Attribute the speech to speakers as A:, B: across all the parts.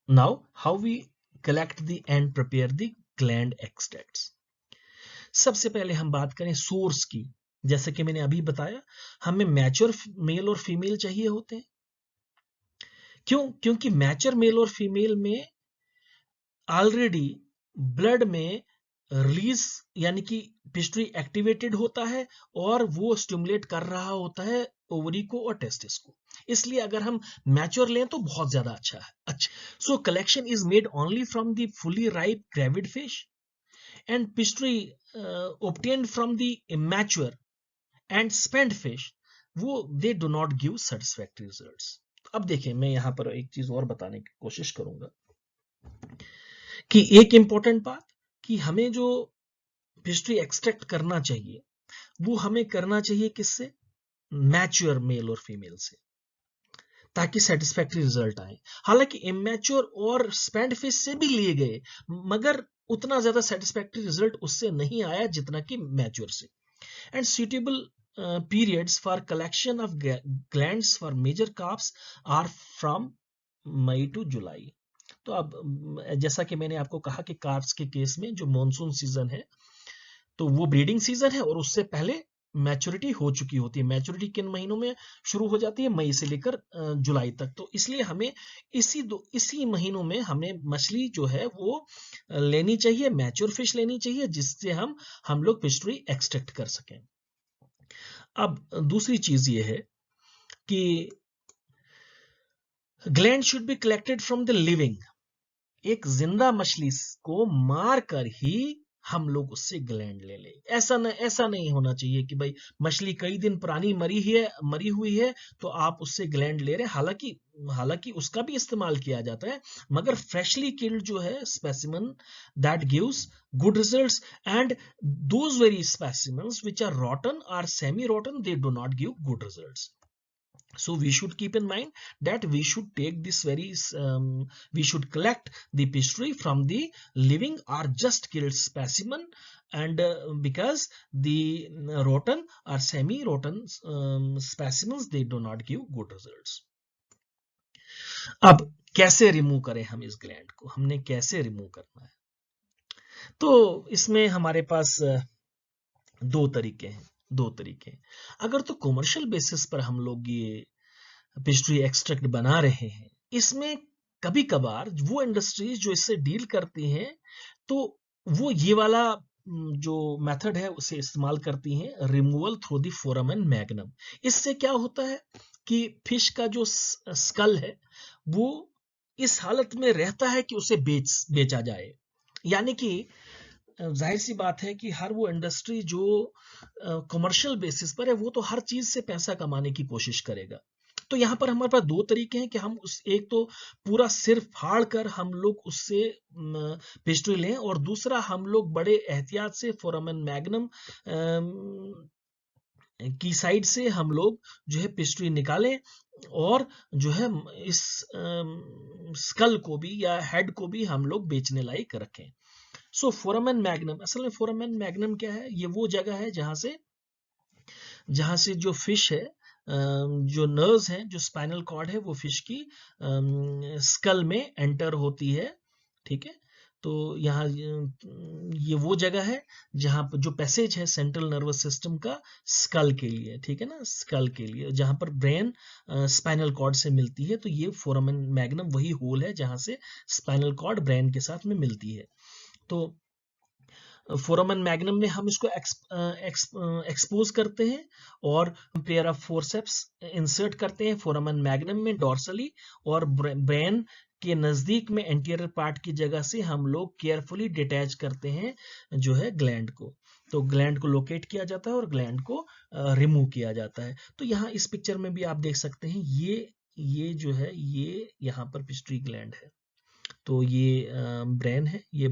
A: Now how we collect the and prepare the gland extracts. सबसे पहले हम बात करें सोर्स की। जैसे कि मैंने अभी बताया, हमें मैच्योर मेल और फीमेल चाहिए होते हैं। क्यों? क्योंकि मैच्योर मेल और फीमेल में ऑलरेडी ब्लड में रिलीज यानी कि पिट्यूटरी एक्टिवेटेड होता है और वो स्टिमुलेट कर रहा होता है ओवरी को और टेस्टिस को। इसलिए अगर हम मैच्योर लें तो बहुत ज्यादा अच्छा है। अच्छा, सो collection is made only from the fully ripe gravid fish and pituitary obtained from the immature and spent fish, वो दे do not give satisfactory results. अब देखिए, मैं यहां पर एक चीज और बताने की कोशिश करूंगा कि एक इंपॉर्टेंट बात कि हमें जो पिट्यूटरी एक्सट्रैक्ट करना चाहिए वो हमें करना चाहिए किससे? मैच्योर मेल और फीमेल से, ताकि सेटिस्फैक्टरी रिजल्ट आए। हालांकि इमेच्योर और स्पेंड फिश से भी लिए गए, मगर उतना ज्यादा सेटिस्फैक्टरी रिजल्ट उससे नहीं आया जितना कि मैच्योर से। And suitable periods for collection of glands for major calves are from May to July. तो अब जैसा कि मैंने आपको कहा कि कार्प्स के केस में जो मॉनसून सीजन है तो वो ब्रीडिंग सीजन है और उससे पहले मैच्योरिटी हो चुकी होती है। मैच्योरिटी किन महीनों में शुरू हो जाती है? मई से लेकर जुलाई तक। तो इसलिए हमें इसी महीनों में हमें मछली जो है वो लेनी चाहिए, मैच्योर फिश लेनी चाहिए, जिससे हम लोग पिट्यूटरी एक्सट्रैक्ट कर सकें। अब दूसरी चीज ये है कि gland should be collected from the living. एक जिंदा मछली को मार कर ही हम लोग उससे ग्लैंड ले ले। ऐसा नहीं होना चाहिए कि भाई मछली कई दिन पुरानी मरी हुई है तो आप उससे ग्लैंड ले रहे हैं। हालांकि उसका भी इस्तेमाल किया जाता है, मगर फ्रेशली किल्ड जो है specimen that gives good results, and those very specimens which are rotten और semi rotten they do not give good results. So we should keep in mind that we should take this we should collect the pastry from the living or just killed specimen, and because the rotten or semi-rotten specimens, they do not give good results. अब कैसे remove करें हम इस gland को? हमने कैसे remove करना है? तो इसमें हमारे पास दो तरीके हैं। अगर तो कमर्शियल बेसिस पर हम लोग ये पिट्यूटरी एक्सट्रैक्ट बना रहे हैं, इसमें कभी कभार वो इंडस्ट्रीज जो इससे डील करती हैं तो वो ये वाला जो मेथड है उसे इस्तेमाल करती हैं, removal through the foramen magnum. इससे क्या होता है कि फिश का जो स्कल है वो इस हालत में रहता है कि उसे बेचा जाए। यानी कि जाहिर सी बात है कि हर वो इंडस्ट्री जो कमर्शियल बेसिस पर है वो तो हर चीज से पैसा कमाने की कोशिश करेगा। तो यहाँ पर हमारे पास दो तरीके हैं कि हम उस एक तो पूरा सिर फाड़ कर हम लोग उससे पिस्टल लें, और दूसरा हम लोग बड़े एहतियात से फोरामेन मैग्नम की साइड से हम लोग जो है पिस्टल निकालें और जो है इस स्कल को भी या हेड को भी हम लोग बेचने लायक रखें। सो फोरामेन मैग्नम, असल में फोरामेन मैग्नम क्या है? ये वो जगह है जहां से जो फिश है, जो नर्व्स हैं, जो स्पाइनल कॉर्ड है, वो फिश की स्कल में एंटर होती है। ठीक है, तो यहाँ ये वो जगह है जहां पर जो पैसेज है सेंट्रल नर्वस सिस्टम का स्कल के लिए, ठीक है ना, स्कल के लिए, जहां पर ब्रेन स्पाइनल कॉर्ड से मिलती है। तो ये फोरामेन मैग्नम वही होल है जहां से स्पाइनल कॉर्ड ब्रेन के साथ में मिलती है। तो फोरामेन मैग्नम में हम इसको एक्सपोज करते हैं और पेयर ऑफ फोर्सेप्स इंसर्ट करते हैं फोरामेन मैग्नम में डॉर्सली, और ब्रेन के नजदीक में एंटीरियर पार्ट की जगह से हम लोग केयरफुली डिटैच करते हैं जो है ग्लैंड को। तो ग्लैंड को लोकेट किया जाता है और ग्लैंड को रिमूव किया जाता है। तो यहाँ इस पिक्चर में भी आप देख सकते हैं, ये जो है ये यहाँ पर पिट्यूटरी ग्लैंड है। तो ये ब्रेन है, ये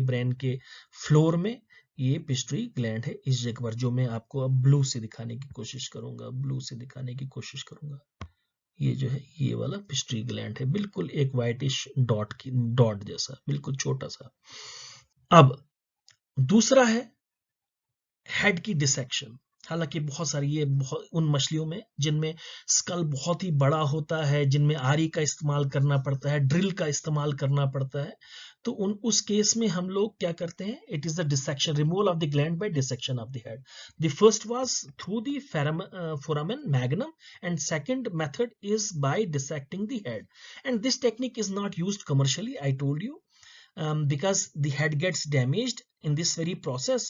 A: ब्रेन के फ्लोर में ये पिट्यूटरी ग्लैंड है इस जगह पर, जो मैं आपको अब ब्लू से दिखाने की कोशिश करूंगा। ये जो है ये वाला पिट्यूटरी ग्लैंड है, बिल्कुल एक व्हाइटिश डॉट जैसा, बिल्कुल छोटा सा। अब दूसरा है हेड की डिसेक्शन। हालांकि बहुत सारी ये बहुत उन मछलियों में जिनमें स्कल बहुत ही बड़ा होता है, जिनमें आरी का इस्तेमाल करना पड़ता है, ड्रिल का इस्तेमाल करना पड़ता है, तो उस केस में हम लोग क्या करते हैं, it is the dissection, removal of the gland by dissection of the head. The first was through the foramen magnum, and second method is by dissecting the head. And this technique is not used commercially, I told you, because the head gets damaged in this very process,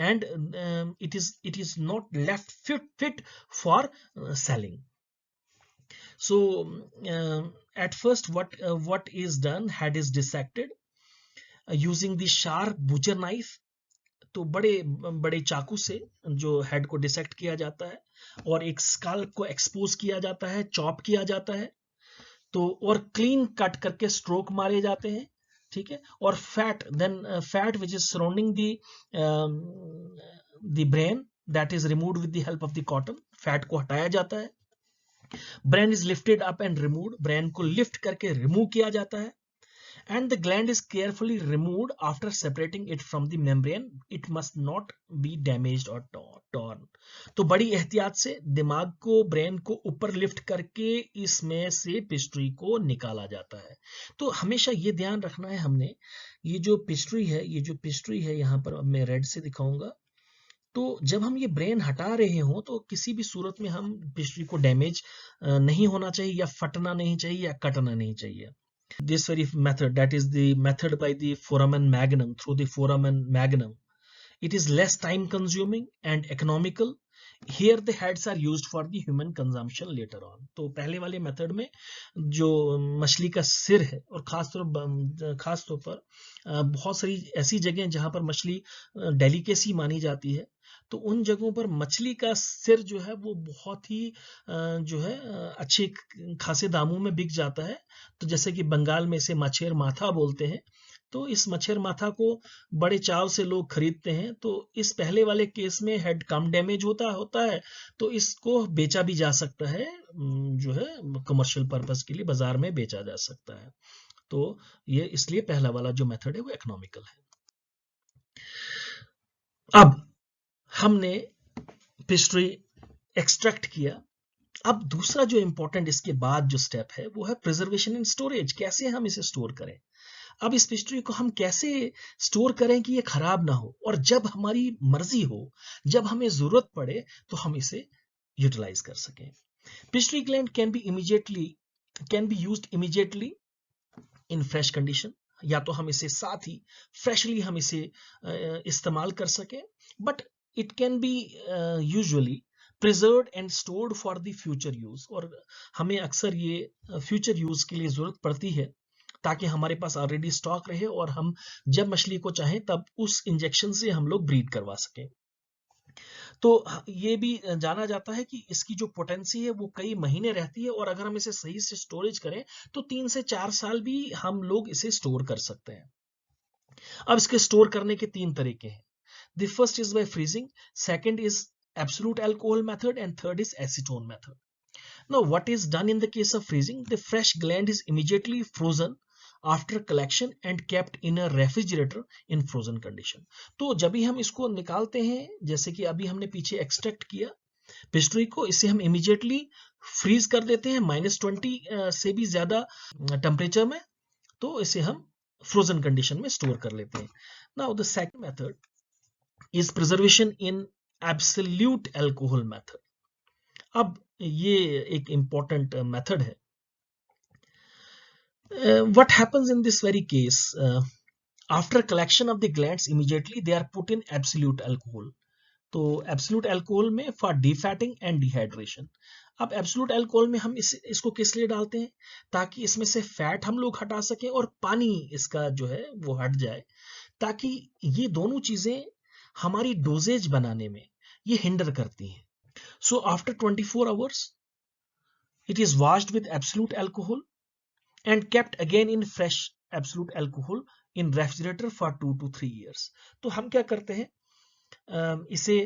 A: and it is not left fit for selling. So at first what is done, head is dissected using the sharp butcher knife. तो बड़े बड़े चाकू से जो head को dissect किया जाता है और एक स्कल्प को एक्सपोज किया जाता है, चॉप किया जाता है, तो और क्लीन कट करके स्ट्रोक मारे जाते हैं, ठीक है. और fat which is surrounding the brain, that is removed with the help of the cotton. Fat को हटाया जाता है. Brain is lifted up and removed, brain को लिफ्ट करके रिमूव किया जाता है. And the gland is carefully removed after separating it from the membrane. It must not be damaged or torn. तो बड़ी एहतियात से दिमाग को, ब्रेन को ऊपर लिफ्ट करके इसमें से पिस्ट्री को निकाला जाता है. तो हमेशा ये ध्यान रखना है हमने, ये जो पिस्ट्री है यहाँ पर मैं रेड से दिखाऊंगा. तो जब हम ये ब्रेन हटा रहे हो तो किसी भी सूरत में हम पिस्ट्री को डैमेज नहीं होना चाहिए, या फटना नहीं चाहिए, या कटना नहीं चाहिए. This very method, that is the method by the foramen magnum, through the foramen magnum, it is less time consuming and economical. Here the heads are used for the human consumption later on. तो पहले वाले method में जो मछली का सिर है, और खास तौर पर बहुत सारी ऐसी जगह जहां पर मछली डेलिकेसी मानी जाती है, तो उन जगहों पर मछली का सिर जो है वो बहुत ही जो है अच्छे खासे दामों में बिक जाता है. तो जैसे कि बंगाल में इसे मछेर माथा बोलते हैं, तो इस मच्छर माथा को बड़े चाव से लोग खरीदते हैं. तो इस पहले वाले केस में हेड कम डैमेज होता है, तो इसको बेचा भी जा सकता है, जो है कमर्शियल पर्पस के लिए बाजार में बेचा जा सकता है. तो ये इसलिए पहला वाला जो मेथड है वो इकोनॉमिकल है. अब हमने पिस्ट्री एक्सट्रैक्ट किया. अब दूसरा जो इंपॉर्टेंट इसके बाद जो स्टेप है वो है प्रिजर्वेशन एंड स्टोरेज. कैसे हम इसे स्टोर करें. अब इस पिस्ट्री को हम कैसे स्टोर करें कि ये खराब ना हो, और जब हमारी मर्जी हो, जब हमें जरूरत पड़े, तो हम इसे यूटिलाइज कर सकें. Pastry gland can be used immediately in fresh condition, या तो हम इसे साथ ही फ्रेशली हम इसे इस्तेमाल कर सकें. But it can be usually preserved and stored for the future use, और हमें अक्सर ये फ्यूचर यूज के लिए जरूरत पड़ती है ताकि हमारे पास ऑलरेडी स्टॉक रहे और हम जब मछली को चाहें तब उस इंजेक्शन से हम लोग ब्रीड करवा सकें. तो ये भी जाना जाता है कि इसकी जो पोटेंसी है वो कई महीने रहती है, और अगर हम इसे सही से स्टोरेज करें तो 3 से 4 साल भी हम लोग इसे स्टोर कर सकते हैं. अब इसके स्टोर करने के 3 तरीके हैं. The first is by freezing, second is absolute alcohol method, and third is acetone method. Now, what is done in the case of freezing? The fresh gland is immediately frozen after collection and kept in a refrigerator in frozen condition. तो जब भी हम इसको निकालते हैं, जैसे कि अभी हमने पीछे एक्सट्रैक्ट किया पिस्ट्री को, इसे हम इमीडिएटली फ्रीज कर देते हैं -20 से भी ज्यादा टेम्परेचर में, तो इसे हम फ्रोजन कंडीशन में स्टोर कर लेते हैं. Now the second method is preservation in absolute alcohol method. अब ये एक इंपॉर्टेंट मेथड है. What happens in this very case, after collection of the glands immediately they are put in absolute alcohol. तो absolute alcohol में for डिफैटिंग and dehydration. अब absolute alcohol में हम इसको किस लिए डालते हैं, ताकि इसमें से फैट हम लोग हटा सकें और पानी इसका जो है वो हट जाए, ताकि ये दोनों चीजें हमारी डोजेज बनाने में ये हिंडर करती हैं. So after 24 hours, it is washed with absolute alcohol and kept again in fresh absolute alcohol in refrigerator for 2 to 3 years. तो हम क्या करते हैं, इसे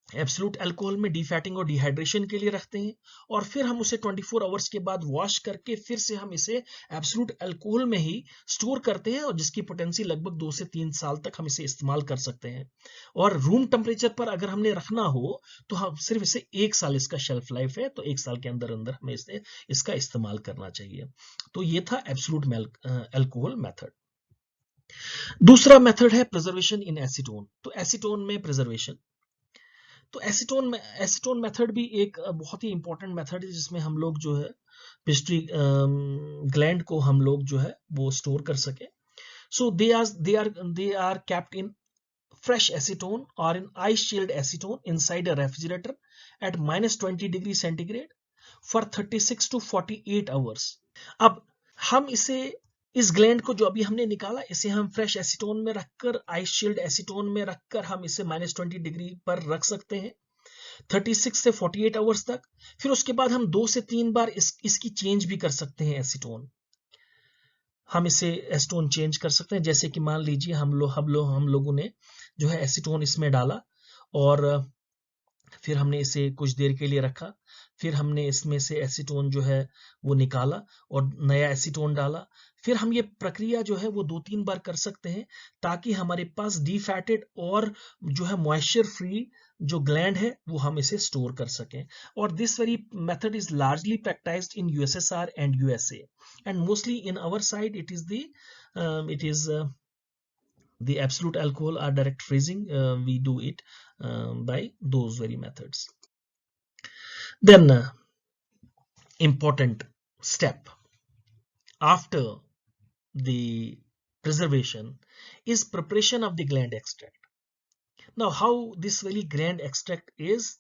A: एब्सोल्यूट अल्कोहल में डीफैटिंग और डिहाइड्रेशन के लिए रखते हैं, और फिर हम उसे 24 आवर्स के बाद वॉश करके फिर से हम इसे एब्सोल्यूट अल्कोहल में ही स्टोर करते हैं, और जिसकी पोटेंसी लगभग 2 से 3 साल तक हम इसे इस्तेमाल कर सकते हैं। और रूम टेम्परेचर पर अगर हमने रखना हो तो हम सिर्फ इसे 1 साल इसका शेल्फ लाइफ है, तो 1 साल के अंदर अंदर हमें इसे इसका इस्तेमाल करना चाहिए। तो ये था एब्सोल्यूट अल्कोहल मेथड। दूसरा मेथड है प्रिजर्वेशन इन एसीटोन। तो एसीटोन में प्रिजर्वेशन, तो एसीटोन मेथड भी एक बहुत ही इंपॉर्टेंट मेथड है, जिसमें हम लोग जो है पिट्यूटरी ग्लैंड को हम लोग जो है वो स्टोर कर सके। So they are kept in fresh acetone or in ice chilled acetone inside a refrigerator at -20 degree centigrade for 36 to 48 hours. अब हम इसे, इस ग्लैंड को जो अभी हमने निकाला, इसे हम फ्रेश एसीटोन में रखकर, आइस चिल्ड एसीटोन में रखकर हम इसे -20 डिग्री पर रख सकते हैं 36 से 48 आवर्स तक। फिर उसके बाद हम 2 से 3 बार इसकी चेंज भी कर सकते हैं एसीटोन। हम इसे एसीटोन चेंज कर सकते हैं, जैसे कि मान लीजिए हम लोगों ने जो है एसीटोन इसमें डाला, और फिर हमने इसे कुछ देर के लिए रखा, फिर हमने इसमें से एसीटोन जो है वो निकाला और नया एसीटोन डाला। फिर हम ये प्रक्रिया जो है वो 2-3 बार कर सकते हैं, ताकि हमारे पास डीफैटेड और जो है मॉइस्चर फ्री जो ग्लैंड है वो हम इसे स्टोर कर सकें। और this very method is largely practised in USSR and USA, and mostly in our side it is the absolute alcohol or direct freezing. We do it by those very methods. Then important step after the preservation is preparation of the gland extract. Now how this very gland extract is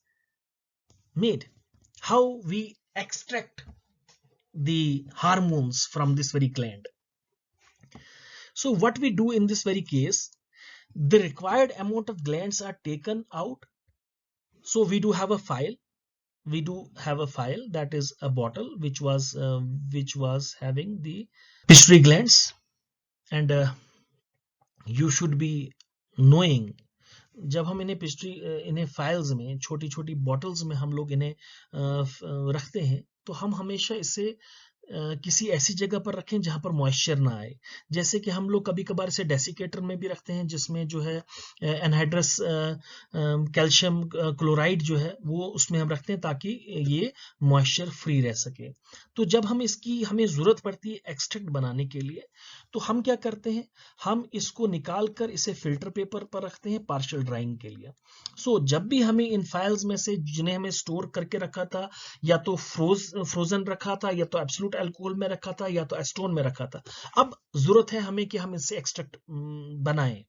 A: made, how we extract the hormones from this very gland. So what we do in this very case, the required amount of glands are taken out. So we do have a file, that is a bottle which was having the pituitary glands, and you should be knowing, जब हम इन्हें files में, छोटी छोटी bottles में हम लोग इन्हें रखते हैं, तो हम हमेशा इसे किसी ऐसी जगह पर रखें जहां पर मॉइस्चर ना आए। जैसे कि हम लोग कभी कभार इसे डेसिकेटर में भी रखते हैं, जिसमें जो है एनहाइड्रस कैल्शियम क्लोराइड जो है वो उसमें हम रखते हैं, ताकि ये मॉइस्चर फ्री रह सके। तो जब हमें ज़रूरत पड़ती है एक्सट्रैक्ट बनाने के लिए, तो हम क्या करते हैं, हम इसको निकाल कर इसे फिल्टर पेपर पर रखते हैं पार्शियल ड्राइंग के लिए। सो जब भी हमें इन फाइल्स में से, जिन्हें हमें स्टोर करके रखा था, या तो फ्रोजन रखा था, या तो एब्सोल्यूट अल्कोहल में रखा था, या तो एसीटोन में रखा था, अब जरूरत है हमें कि हम इससे एक्सट्रैक्ट बनाएं,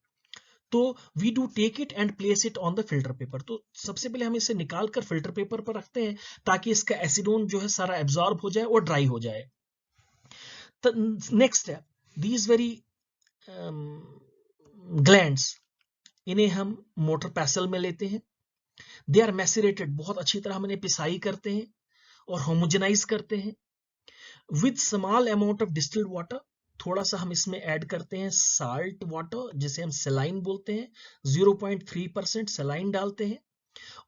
A: तो we do take it and place it on the filter paper. तो सबसे पहले हम इसे निकाल कर फिल्टर पेपर पर रखते हैं, ताकि इसका एसिडोन जो है सारा एब्जॉर्ब हो जाए और ड्राई हो जाए। Next step, these very glands, इन्हें हम मोटर पैसल में लेते हैं। दे आर मैसेरेटेड, बहुत अच्छी तरह हम इन्हें पिसाई करते हैं और होमोजेनाइज करते हैं with small amount of distilled water. थोड़ा सा हम इसमें ऐड करते हैं साल्ट वाटर, जिसे हम सेलाइन बोलते हैं, 0.3% सेलाइन डालते हैं,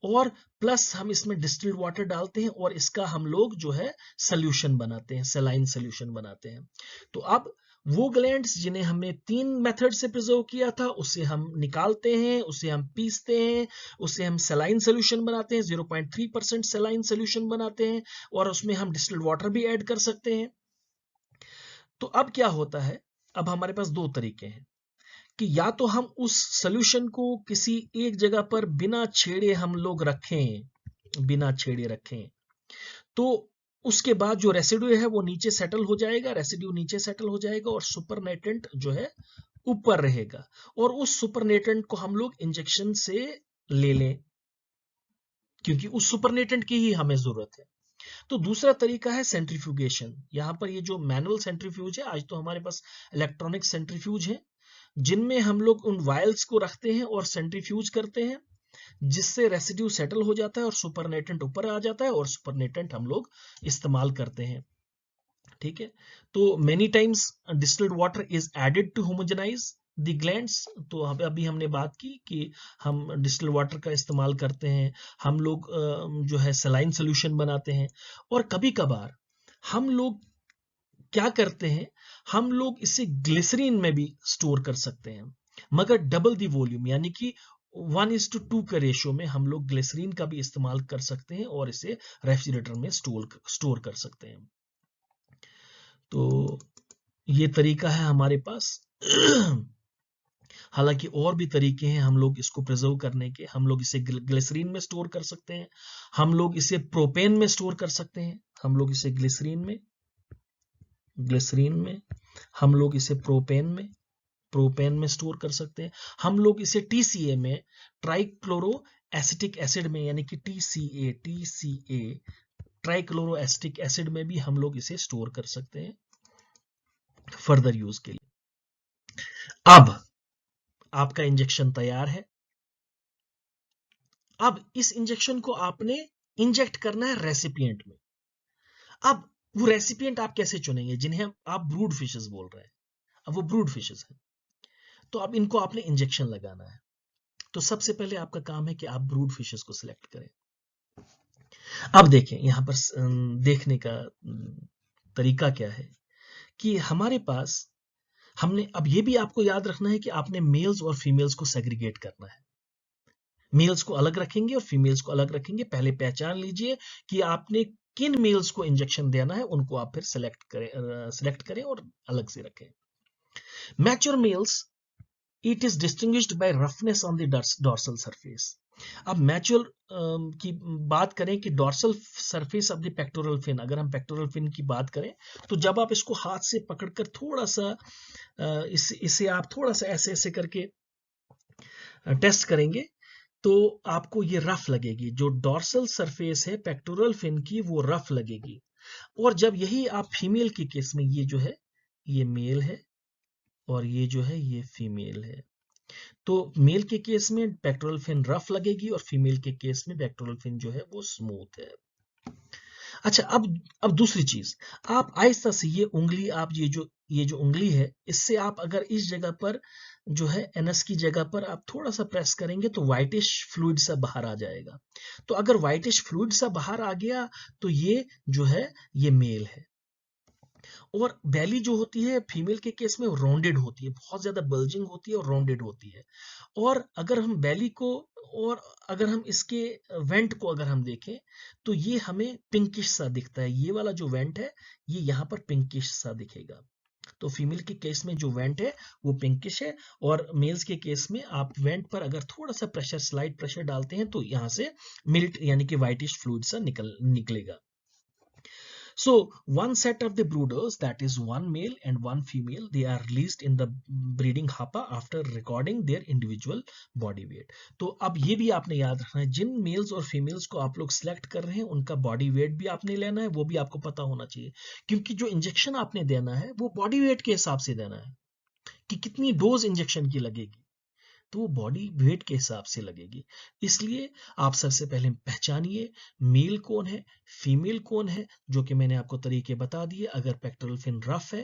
A: और प्लस हम इसमें डिस्टिल्ड वाटर डालते हैं, और इसका हम लोग जो है सोल्यूशन बनाते हैं, सेलाइन सोल्यूशन बनाते हैं। तो अब वो ग्लैंड्स जिन्हें हमने 3 मेथड से प्रिजर्व किया था, उसे हम निकालते हैं, उसे हम पीसते हैं, उसे हम सेलाइन सोल्यूशन बनाते हैं, 0.3% सेलाइन सोल्यूशन बनाते हैं, और उसमें हम डिस्टिल्ड वाटर भी ऐड कर सकते हैं। तो अब क्या होता है, अब हमारे पास 2 तरीके हैं कि या तो हम उस सोल्यूशन को किसी एक जगह पर बिना छेड़े हम लोग रखें, तो उसके बाद जो रेसिड्यू है वो नीचे सेटल हो जाएगा, और सुपरनेटेंट जो है ऊपर रहेगा, और उस सुपरनेटेंट को हम लोग इंजेक्शन से ले लें, क्योंकि उस सुपरनेटेंट की ही हमें जरूरत है। तो दूसरा तरीका है सेंट्रीफ्यूगेशन। यहां पर ये जो मैनुअल सेंट्रीफ्यूज है, आज तो हमारे पास इलेक्ट्रॉनिक सेंट्रीफ्यूज है, जिनमें हम लोग उन वायल्स को रखते हैं और सेंट्रीफ्यूज करते हैं, जिससे रेसिड्यू सेटल हो जाता है और सुपरनेटेंट ऊपर आ जाता है, और सुपरनेटेंट हम लोग इस्तेमाल करते हैं। ठीक है, तो many times distilled water is added to homogenise the glands, तो अभी हमने बात की कि हम डिस्टिल वाटर का इस्तेमाल करते हैं, हम लोग जो है सलाइन सोल्यूशन बनाते हैं, और कभी कभार हम लोग क्या करते हैं, हम लोग इसे ग्लिसरीन में भी स्टोर कर सकते हैं, मगर डबल दी वॉल्यूम, यानी कि 1:2 के रेशो में हम लोग ग्लिसरीन का भी इस्तेमाल कर सकते हैं और इसे रेफ्रिजरेटर में स्टोर कर सकते हैं। तो ये तरीका है हमारे पास। हालांकि और भी तरीके हैं हम लोग इसको प्रिजर्व करने के। हम लोग इसे ग्लिसरीन में स्टोर कर सकते हैं, हम लोग इसे प्रोपेन में स्टोर कर सकते हैं, हम लोग इसे ग्लिसरीन में हम लोग इसे प्रोपेन में स्टोर कर सकते हैं, हम लोग इसे टीसीए में, ट्राइक्लोरो एसिटिक एसिड में, यानी कि टीसीए ट्राइक्लोरो एसिटिक एसिड में भी हम लोग इसे स्टोर कर सकते हैं फर्दर यूज के लिए। अब आपका इंजेक्शन तैयार है। अब इस इंजेक्शन को आपने इंजेक्ट करना है रेसिपिएंट में। अब वो रेसिपिएंट आप कैसे चुनेंगे? जिन्हें आप ब्रूड फिशेस बोल रहे हैं, अब वो ब्रूड फिशेस हैं, तो अब इनको आपने इंजेक्शन लगाना है। तो सबसे पहले आपका काम है कि आप ब्रूड फिशेस को सिलेक्ट करें। अब देखें यहां पर देखने का तरीका क्या है कि हमारे पास हमने अब ये भी आपको याद रखना है कि आपने मेल्स और फीमेल्स को सेग्रीगेट करना है। मेल्स को अलग रखेंगे और फीमेल्स को अलग रखेंगे। पहले पहचान लीजिए कि आपने किन मेल्स को इंजेक्शन देना है, उनको आप फिर सिलेक्ट करें और अलग से रखें। Mature males, it is distinguished by roughness on the dorsal surface. अब मैच्योर की बात करें कि dorsal surface of the pectoral fin, अगर हम पेक्टोरल फिन की बात करें तो जब आप इसको हाथ से पकड़कर थोड़ा सा इसे आप थोड़ा सा ऐसे ऐसे करके टेस्ट करेंगे तो आपको ये रफ लगेगी। जो डॉर्सल सरफेस है पेक्टोरल फिन की वो रफ लगेगी। और जब यही आप फीमेल के केस में, ये जो है ये मेल है और ये जो है ये फीमेल है, तो मेल के केस में पेक्टोरल फिन रफ लगेगी और फीमेल के केस में पेक्टोरल फिन जो है वो स्मूथ है। अच्छा, अब दूसरी चीज, आप आहिस्ता से ये उंगली, आप ये जो उंगली है, इससे आप अगर इस जगह पर जो है एनस की जगह पर आप थोड़ा सा प्रेस करेंगे तो व्हाइटिश फ्लूइड सा बाहर आ जाएगा। तो अगर व्हाइटिश फ्लूइड सा बाहर आ गया तो ये जो है ये मेल है। और बेली जो होती है फीमेल के केस में राउंडेड होती है, बहुत ज्यादा बल्जिंग होती है और राउंडेड होती है। और अगर हम बेली को और अगर हम इसके वेंट को अगर हम देखें तो ये हमें पिंकिश सा दिखता है। ये वाला जो वेंट है ये यहाँ पर पिंकिश सा दिखेगा। तो फीमेल के केस में जो वेंट है वो पिंकिश है, और मेल्स के केस में आप वेंट पर अगर थोड़ा सा प्रेशर, स्लाइड प्रेशर डालते हैं तो यहाँ से मिल्ट यानी कि व्हाइटिश फ्लूइड सा निकलेगा। So one set of the brooders, that is one male and one female, they are released in the breeding hopper after recording their individual body weight. तो अब ये भी आपने याद रखना है, जिन मेल्स और फीमेल्स को आप लोग सिलेक्ट कर रहे हैं उनका बॉडी वेट भी आपने लेना है, वो भी आपको पता होना चाहिए। क्योंकि जो इंजेक्शन आपने देना है वो बॉडी वेट के हिसाब से देना है कि कितनी डोज इंजेक्शन की लगेगी, तो वो बॉडी वेट के हिसाब से लगेगी। इसलिए आप सबसे पहले पहचानिए मेल कौन है, फीमेल कौन है, जो कि मैंने आपको तरीके बता दिए। अगर पेक्टोरल फिन रफ है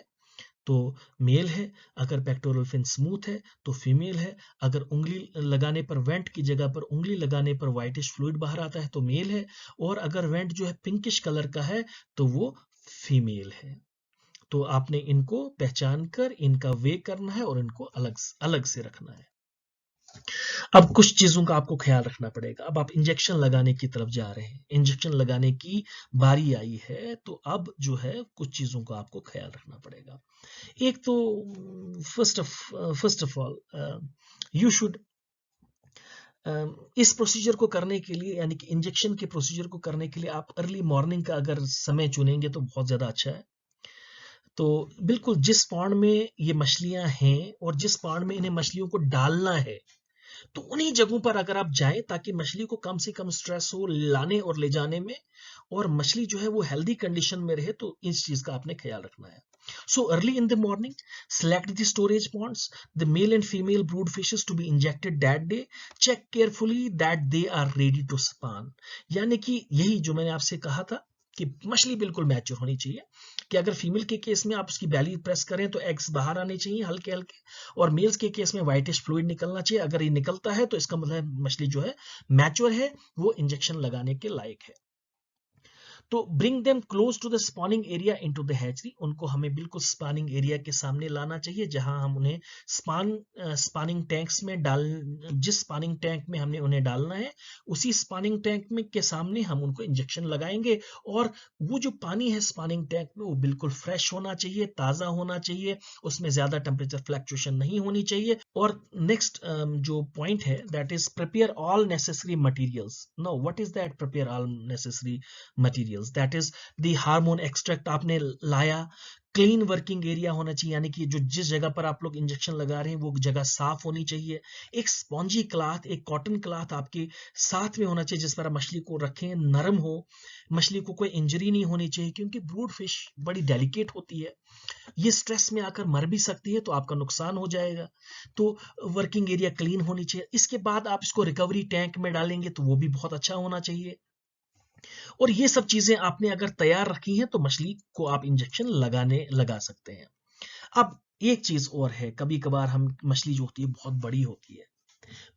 A: तो मेल है, अगर पेक्टोरल फिन स्मूथ है तो फीमेल है, अगर उंगली लगाने पर, वेंट की जगह पर उंगली लगाने पर व्हाइटिश फ्लूइड बाहर आता है तो मेल है, और अगर वेंट जो है पिंकिश कलर का है तो वो फीमेल है। तो आपने इनको पहचान कर इनका वे करना है और इनको अलग अलग से रखना है। अब कुछ चीजों का आपको ख्याल रखना पड़ेगा। अब आप इंजेक्शन लगाने की तरफ जा रहे हैं, इंजेक्शन लगाने की बारी आई है, तो अब जो है कुछ चीजों का आपको ख्याल रखना पड़ेगा। एक तो first of all you should, इस प्रोसीजर को करने के लिए, यानी कि इंजेक्शन के प्रोसीजर को करने के लिए आप अर्ली मॉर्निंग का अगर समय चुनेंगे तो बहुत ज्यादा अच्छा है। तो बिल्कुल जिस पॉन्ड में ये मछलियां हैं और जिस पॉन्ड में इन्हें मछलियों को डालना है, तो उन्हीं जगहों पर अगर आप जाएं ताकि मछली को कम से कम स्ट्रेस हो लाने और ले जाने में, और मछली जो है वो हेल्दी कंडीशन में रहे, तो इस चीज का आपने ख्याल रखना है। So early in the morning, select the storage ponds, the male and female brood fishes to be injected that day. Check carefully that they are ready to spawn. यानी कि यही जो मैंने आपसे कहा था कि मछली बिल्कुल मैच्योर होनी चाहिए। कि अगर फीमेल के केस में आप उसकी बैली प्रेस करें तो एग्स बाहर आने चाहिए हल्के हल्के, और मेल्स के केस में व्हाइटिश फ्लूइड निकलना चाहिए। अगर ये निकलता है तो इसका मतलब मछली जो है मैच्योर है, वो इंजेक्शन लगाने के लायक है। तो bring them close to the spawning area into the hatchery, उनको हमें बिल्कुल स्पॉनिंग एरिया के सामने लाना चाहिए जहां हम उन्हें स्पॉनिंग टैंक्स में जिस स्पॉनिंग टैंक में हमने उन्हें डालना है उसी स्पॉनिंग टैंक में के सामने हम उनको इंजेक्शन लगाएंगे। और वो जो पानी है स्पॉनिंग टैंक में वो बिल्कुल फ्रेश होना चाहिए, ताजा होना चाहिए, उसमें ज्यादा टेम्परेचर फ्लक्चुएशन नहीं होनी चाहिए। और नेक्स्ट जो पॉइंट है that is prepare all necessary materials. Know what is that prepare all necessary materials? That is the hormone extract आपने लाया, क्लीन वर्किंग एरिया होना चाहिए, यानी कि जो जिस जगह पर आप लोग इंजेक्शन लगा रहे हैं वो जगह साफ होनी चाहिए। एक स्पॉन्जी क्लॉथ, एक कॉटन क्लॉथ आपके साथ में होना चाहिए जिस पर आप मछली को रखें, नरम हो, मछली को कोई इंजरी नहीं होनी चाहिए, क्योंकि ब्रूड फिश बड़ी डेलिकेट होती है, ये स्ट्रेस में आकर मर भी सकती है, तो आपका नुकसान हो जाएगा। तो वर्किंग एरिया क्लीन होनी चाहिए। इसके बाद आप इसको रिकवरी टैंक में डालेंगे तो वो भी बहुत अच्छा होना चाहिए। और ये सब चीजें आपने अगर तैयार रखी हैं तो मछली को आप इंजेक्शन लगा सकते हैं। अब एक चीज और है, कभी कभार हम मछली जो होती है बहुत बड़ी होती है,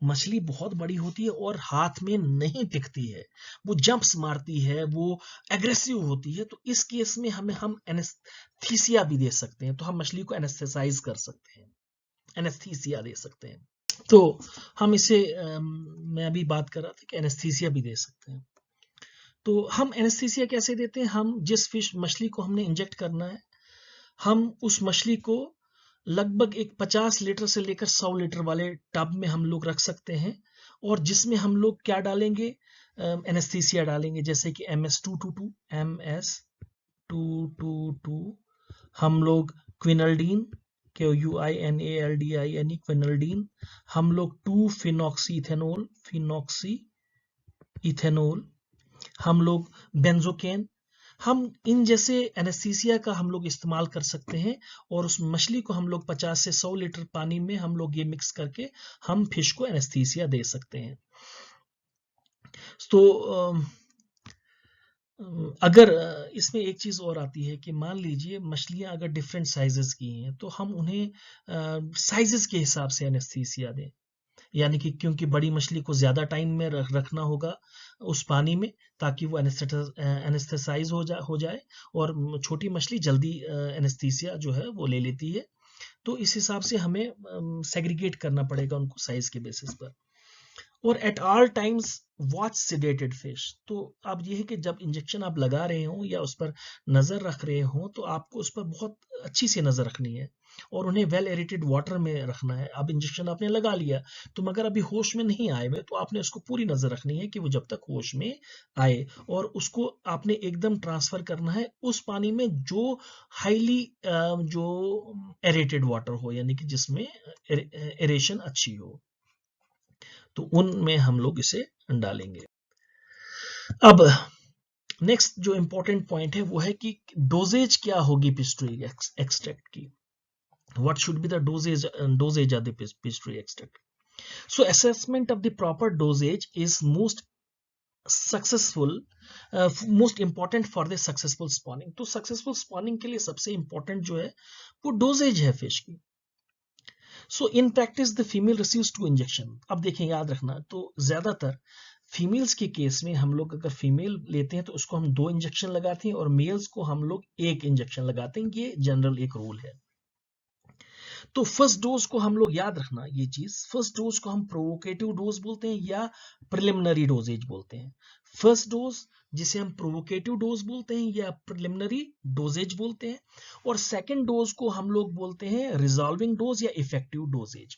A: मछली बहुत बड़ी होती है और हाथ में नहीं टिकती है, वो जंप्स मारती है, वो एग्रेसिव होती है, तो इस केस में हम एनेस्थीसिया भी दे सकते हैं। तो हम मछली को एनेस्थेसाइज कर सकते हैं, एनेस्थीसिया दे सकते हैं। तो हम इसे मैं अभी बात कर रहा था कि एनेस्थीसिया भी दे सकते हैं। तो हम एनेस्थीसिया कैसे देते हैं? हम जिस फिश मछली को हमने इंजेक्ट करना है, हम उस मछली को लगभग एक 50 लीटर से लेकर 100 लीटर वाले टब में हम लोग रख सकते हैं, और जिसमें हम लोग क्या डालेंगे, एनेस्थीसिया डालेंगे, जैसे कि MS-222, MS-222, हम लोग क्विनल्डीन, QUINALDINE, क्विनल्डीन, हम लोग 2-फिनॉक्सी इथेनॉल, हम लोग बेंजोकेन, हम इन जैसे एनेस्थीसिया का हम लोग इस्तेमाल कर सकते हैं। और उस मछली को हम लोग 50 से 100 लीटर पानी में हम लोग ये मिक्स करके हम फिश को एनेस्थीसिया दे सकते हैं। तो अगर इसमें एक चीज और आती है कि मान लीजिए मछलियां अगर डिफरेंट साइजेस की हैं तो हम उन्हें साइजेस के हिसाब से एनेस्थीसिया दें, यानी कि क्योंकि बड़ी मछली को ज्यादा टाइम में रखना होगा उस पानी में ताकि वो एनेस्थेसाइज हो जाए, और छोटी मछली जल्दी एनेस्थीसिया जो है वो ले लेती है। तो इस हिसाब से हमें सेग्रीगेट करना पड़ेगा उनको साइज के बेसिस पर। और at all times watch sedated fish. तो अब यह है कि जब इंजेक्शन आप लगा रहे हो या उस पर नजर रख रहे हो तो आपको उस पर बहुत अच्छी सी नजर रखनी है, और उन्हें वेल एरेटेड वाटर में रखना है। अब इंजेक्शन आपने लगा लिया तो मगर अभी होश में नहीं आए हुए, तो आपने उसको पूरी नजर रखनी है कि वो जब तक होश में आए, और उसको आपने एकदम ट्रांसफर करना है उस पानी में जो हाईली जो एरेटेड वाटर हो, यानी कि जिसमें एरेशन अच्छी हो, तो उनमें हम लोग इसे डालेंगे। अब नेक्स्ट जो इंपॉर्टेंट पॉइंट है वो है कि डोजेज क्या होगी पिस्ट्री एक्सट्रैक्ट की। What should be the doses of the pituitary extract? So assessment of the proper doses is most important for the successful spawning. तो सक्सेसफुल स्पॉनिंग के लिए सबसे इंपॉर्टेंट जो है वो डोजेज है फिश की। So in practice the female receives 2 injection. अब देखें, याद रखना, तो ज्यादातर फीमेल्स के केस में हम लोग अगर फीमेल लेते हैं तो उसको हम 2 इंजेक्शन लगाते हैं, और मेल्स को हम लोग 1 इंजेक्शन लगाते हैं। ये जनरल एक रूल है। तो फर्स्ट डोज को हम लोग याद रखना, ये चीज, फर्स्ट डोज को हम प्रोवोकेटिव डोज बोलते हैं या प्रिलिमिनरी डोजेज बोलते हैं। फर्स्ट डोज जिसे हम प्रोवोकेटिव डोज बोलते हैं या प्रिलिमिनरी डोजेज बोलते हैं, और सेकेंड डोज को हम लोग बोलते हैं रिजॉल्विंग डोज या इफेक्टिव डोजेज।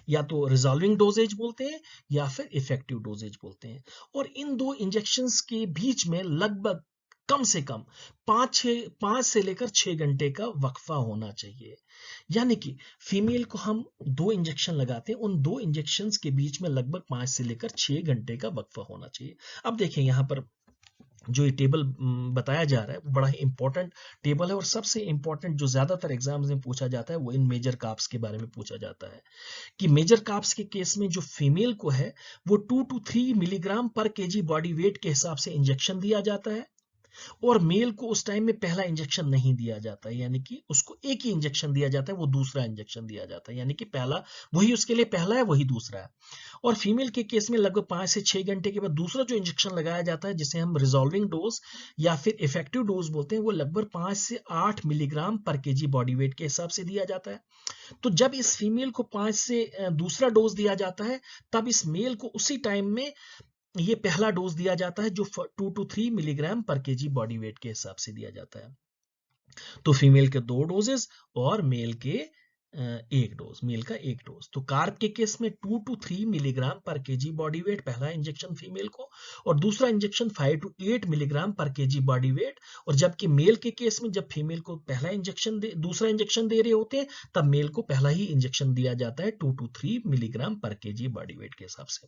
A: या तो रिजॉल्विंग डोजेज बोलते हैं या फिर इफेक्टिव डोजेज बोलते हैं। और इन 2 इंजेक्शंस के बीच में लगभग कम से कम 5 से लेकर 6 घंटे का वक्फा होना चाहिए। यानी कि फीमेल को हम 2 इंजेक्शन लगाते हैं, उन 2 इंजेक्शंस के बीच में लगभग 5 से लेकर 6 घंटे का वक्फा होना चाहिए। अब देखें यहाँ पर जो ये टेबल बताया जा रहा है वो बड़ा ही इंपॉर्टेंट टेबल है, और सबसे इंपॉर्टेंट जो ज्यादातर एग्जाम्स में पूछा जाता है वो इन मेजर कार्ब्स के बारे में पूछा जाता है। कि मेजर कार्ब्स के केस में जो फीमेल को है वो 2 to 3 मिलीग्राम पर केजी बॉडी वेट के हिसाब से इंजेक्शन दिया जाता है, और मेल को उस टाइम में पहला इंजेक्शन नहीं दिया जाता है, यानी कि उसको एक ही इंजेक्शन दिया जाता है, वो दूसरा इंजेक्शन दिया जाता है, यानी कि पहला वही उसके लिए पहला है, वही दूसरा है। और फीमेल के केस में लगभग 5 से 6 घंटे के बाद दूसरा जो इंजेक्शन लगाया जाता है, जिसे हम रिजॉल्विंग डोज या फिर इफेक्टिव डोज बोलते हैं, वो लगभग 5 से 8 मिलीग्राम पर केजी बॉडी वेट के हिसाब से दिया जाता है। तो जब इस फीमेल को 5 से दूसरा डोज दिया जाता है, तब इस मेल को उसी टाइम में ये पहला डोज दिया जाता है, जो 2 to 3 मिलीग्राम पर केजी बॉडी वेट के हिसाब से दिया जाता है। तो फीमेल के 2 डोजेस और मेल के एक डोज, मेल का एक डोज। तो कार्ब के केस में 2 to 3 मिलीग्राम पर केजी बॉडी वेट पहला इंजेक्शन फीमेल को, और दूसरा इंजेक्शन 5 to 8 मिलीग्राम पर केजी बॉडी वेट। और जबकि मेल के केस में जब फीमेल को पहला इंजेक्शन दूसरा इंजेक्शन दे रहे होते हैं, तब मेल को पहला ही इंजेक्शन दिया जाता है 2 to 3 मिलीग्राम पर केजी बॉडी वेट के हिसाब से।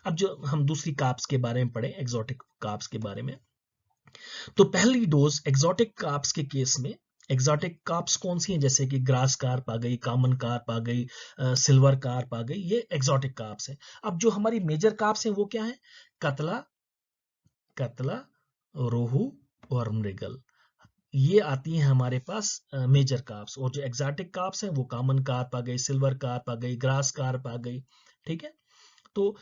A: अब जो हम दूसरी कार्ब्स के बारे में पढ़े, एक्सोटिक कार्ब्स के बारे में, तो पहली डोज एक्सोटिक कार्ब्स के केस में, एक्सोटिक कार्ब्स कौन सी हैं, जैसे कि ग्रास कार्प आ गई, कॉमन कार्प आ गई, सिल्वर कार्प आ गई, ये एक्सोटिक कार्ब्स हैं। अब जो हमारी मेजर कार्ब्स हैं वो क्या है? कतला, कतला, रोहू और मृगल, ये आती हैं हमारे पास मेजर कार्ब्स। और जो एक्सोटिक कार्ब्स हैं वो कॉमन कार्प आ गई, सिल्वर कार्प आ गई, ग्रास कार्प आ गई, ठीक है। तो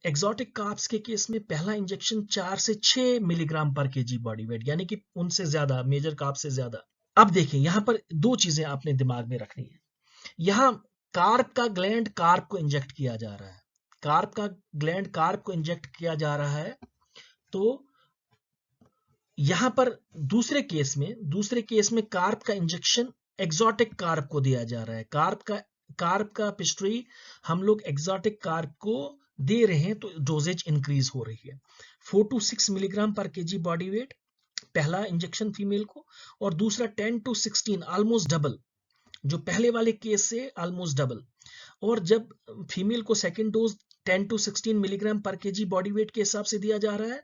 A: एक्सोटिक कार्ब्स के केस में पहला इंजेक्शन 4 से 6 मिलीग्राम पर केजी बॉडी वेट, यानी कि उनसे ज्यादा, मेजर कार्ब से ज्यादा। अब देखिए यहां पर दो चीजें आपने दिमाग में रखनी है। यहां कार्ब का ग्लैंड कार्ब को इंजेक्ट किया जा रहा है, कार्ब का ग्लैंड कार्ब को इंजेक्ट किया जा रहा है। तो यहां पर दूसरे केस में कार्ब का इंजेक्शन एक्सोटिक कार्ब को दिया जा रहा है। कार्ब का पिस्ट्री हम लोग एक्सोटिक कार्ब को दे रहे हैं, तो डोजेज इंक्रीज हो रही है। 4 to 6 मिलीग्राम पर केजी बॉडी वेट पहला इंजेक्शन फीमेल को, और दूसरा 10 to 16, ऑलमोस्ट डबल, जो पहले वाले केस से ऑलमोस्ट डबल। और जब फीमेल को सेकेंड डोज 10 to 16 मिलीग्राम पर केजी बॉडी वेट के हिसाब से दिया जा रहा है,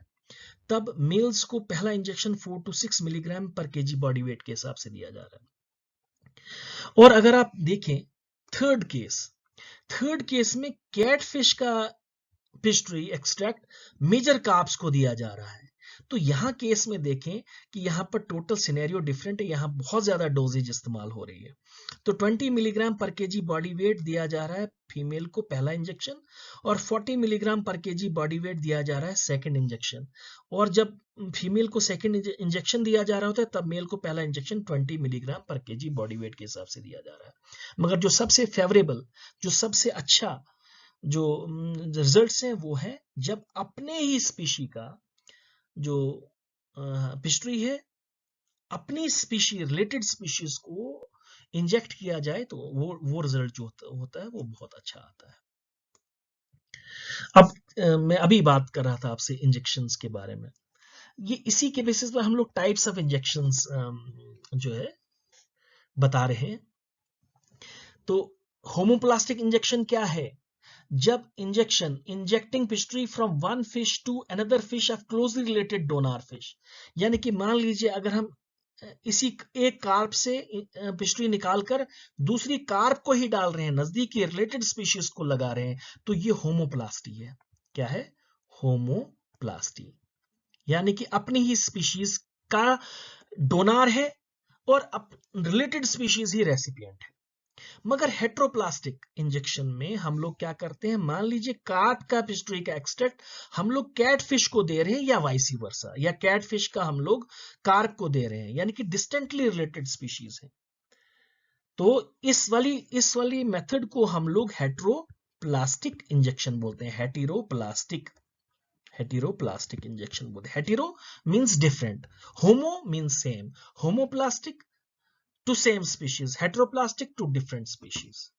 A: तब मेल्स को पहला इंजेक्शन 4 to 6 मिलीग्राम पर केजी बॉडी वेट के हिसाब से दिया जा रहा है। और अगर आप देखें थर्ड केस में कैटफिश का पिस्ट्री एक्सट्रैक्ट मेजर कार्ब्स को दिया जा रहा है। तो यहां केस में देखें कि यहां पर टोटल सिनेरियो डिफरेंट है, यहां बहुत ज्यादा डोजेज इस्तेमाल हो रही है। तो 20 मिलीग्राम पर केजी बॉडी वेट दिया जा रहा है फीमेल को पहला इंजेक्शन, और 40 मिलीग्राम पर केजी बॉडी वेट दिया जा रहा है सेकंड इंजेक्शन। और जब फीमेल को सेकंड इंजेक्शन दिया जा रहा होता है, तब मेल को पहला इंजेक्शन 20 मिलीग्राम पर केजी बॉडी वेट के हिसाब से दिया जा रहा है। मगर जो सबसे फेवरेबल, जो सबसे अच्छा जो रिजल्ट्स हैं, वो है जब अपने ही स्पीशी का जो पिस्ट्री है, अपनी स्पीशी, रिलेटेड स्पीशीज को इंजेक्ट किया जाए, तो वो रिजल्ट जो होता है वो बहुत अच्छा आता है। अब मैं अभी बात कर रहा था आपसे इंजेक्शंस के बारे में, ये इसी के बेसिस पर हम लोग टाइप्स ऑफ इंजेक्शंस जो है बता रहे हैं। तो होमोप्लास्टिक इंजेक्शन क्या है? जब injecting pituitary from one fish to another fish of closely related donor fish, यानी कि मान लीजिए अगर हम इसी एक कार्प से पिस्ट्री निकालकर दूसरी कार्प को ही डाल रहे हैं, नजदीकी रिलेटेड स्पीशीज को लगा रहे हैं, तो ये होमोप्लास्टी है। क्या है? होमोप्लास्टी, यानी कि अपनी ही स्पीशीज का डोनार है और रिलेटेड स्पीशीज ही रेसिपिएंट है। मगर हेट्रोप्लास्टिक इंजेक्शन में हम लोग क्या करते हैं, मान लीजिए कार्प का पिस्ट्री का एक्सट्रैक्ट हम लोग कैटफिश को दे रहे हैं, या वाइसी वर्सा, या कैटफिश का हम लोग कार्प को दे रहे हैं, यानी कि डिस्टेंटली रिलेटेड स्पीशीज है। तो इस वाली मेथड को हम लोग हेट्रोप्लास्टिक इंजेक्शन बोलते हैं। हेटेरोप्लास्टिक इंजेक्शन बोलते हैं। Hetero means different, homo means same, homoplastic to same species, heteroplastic to different species.